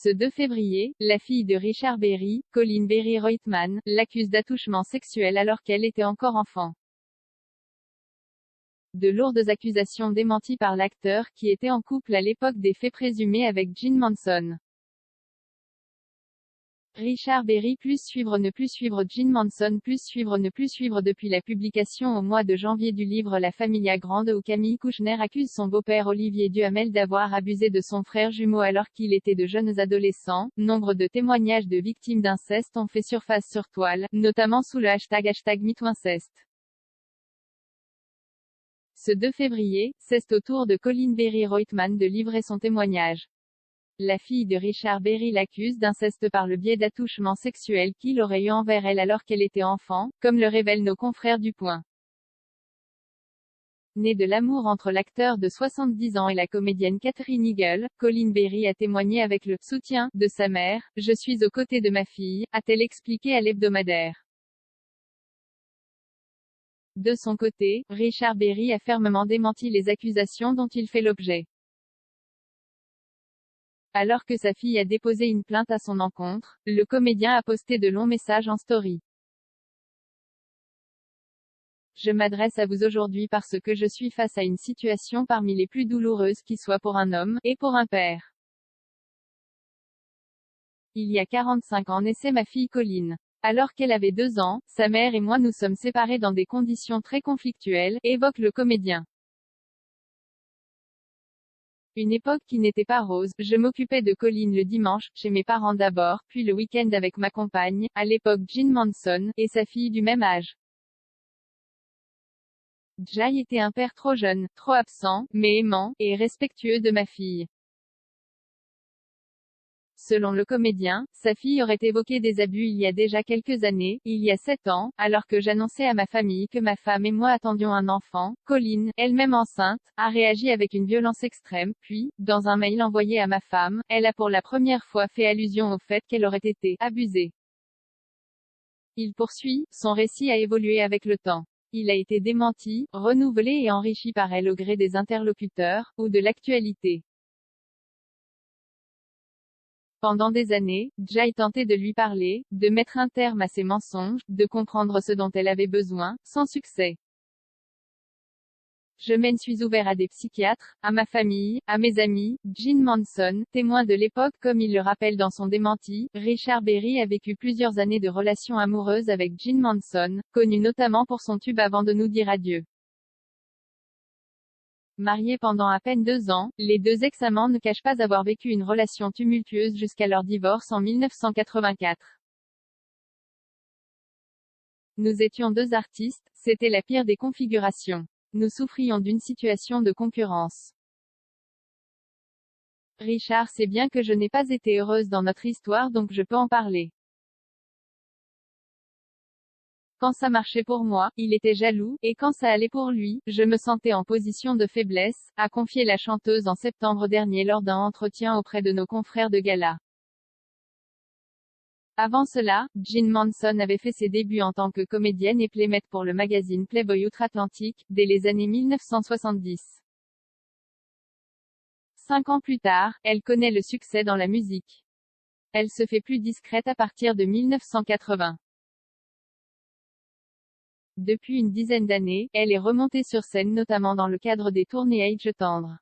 Ce 2 février, la fille de Richard Berry, Colleen Berry Reutemann, l'accuse d'attouchement sexuel alors qu'elle était encore enfant. De lourdes accusations démenties par l'acteur qui était en couple à l'époque des faits présumés avec Jean Manson. Richard Berry plus suivre ne plus suivre Jean Manson plus suivre ne plus suivre. Depuis la publication au mois de janvier du livre La Familia Grande où Camille Kouchner accuse son beau-père Olivier Duhamel d'avoir abusé de son frère jumeau alors qu'il était de jeunes adolescents, nombre de témoignages de victimes d'inceste ont fait surface sur toile, notamment sous le hashtag #MeTooInceste. Ce 2 février, c'est au tour de Colleen Berry Reutemann de livrer son témoignage. La fille de Richard Berry l'accuse d'inceste par le biais d'attouchements sexuels qu'il aurait eu envers elle alors qu'elle était enfant, comme le révèlent nos confrères du Point. Né de l'amour entre l'acteur de 70 ans et la comédienne Katherine Heigl, Colleen Berry a témoigné avec le soutien de sa mère. « Je suis aux côtés de ma fille », a-t-elle expliqué à l'hebdomadaire. De son côté, Richard Berry a fermement démenti les accusations dont il fait l'objet. Alors que sa fille a déposé une plainte à son encontre, le comédien a posté de longs messages en story. Je m'adresse à vous aujourd'hui parce que je suis face à une situation parmi les plus douloureuses qui soit pour un homme, et pour un père. Il y a 45 ans naissait ma fille Colleen. Alors qu'elle avait 2 ans, sa mère et moi nous sommes séparés dans des conditions très conflictuelles, évoque le comédien. Une époque qui n'était pas rose, je m'occupais de Colleen le dimanche, chez mes parents d'abord, puis le week-end avec ma compagne, à l'époque Jean Manson, et sa fille du même âge. Jay était un père trop jeune, trop absent, mais aimant, et respectueux de ma fille. Selon le comédien, sa fille aurait évoqué des abus il y a déjà quelques années, il y a 7 ans, alors que j'annonçais à ma famille que ma femme et moi attendions un enfant. Colleen, elle-même enceinte, a réagi avec une violence extrême, puis, dans un mail envoyé à ma femme, elle a pour la première fois fait allusion au fait qu'elle aurait été abusée. Il poursuit, son récit a évolué avec le temps. Il a été démenti, renouvelé et enrichi par elle au gré des interlocuteurs, ou de l'actualité. Pendant des années, Jay tentait de lui parler, de mettre un terme à ses mensonges, de comprendre ce dont elle avait besoin, sans succès. Je m'en suis ouvert à des psychiatres, à ma famille, à mes amis. Jean Manson, témoin de l'époque comme il le rappelle dans son démenti, Richard Berry a vécu plusieurs années de relations amoureuses avec Jean Manson, connu notamment pour son tube Avant de nous dire adieu. Mariés pendant à peine 2 ans, les 2 ex-amants ne cachent pas avoir vécu une relation tumultueuse jusqu'à leur divorce en 1984. Nous étions 2 artistes, c'était la pire des configurations. Nous souffrions d'une situation de concurrence. Richard sait bien que je n'ai pas été heureuse dans notre histoire donc je peux en parler. Quand ça marchait pour moi, il était jaloux, et quand ça allait pour lui, je me sentais en position de faiblesse, a confié la chanteuse en septembre dernier lors d'un entretien auprès de nos confrères de gala. Avant cela, Jean Manson avait fait ses débuts en tant que comédienne et playmate pour le magazine Playboy Outre-Atlantique, dès les années 1970. 5 ans plus tard, elle connaît le succès dans la musique. Elle se fait plus discrète à partir de 1980. Depuis une dizaine d'années, elle est remontée sur scène notamment dans le cadre des tournées Age Tendre.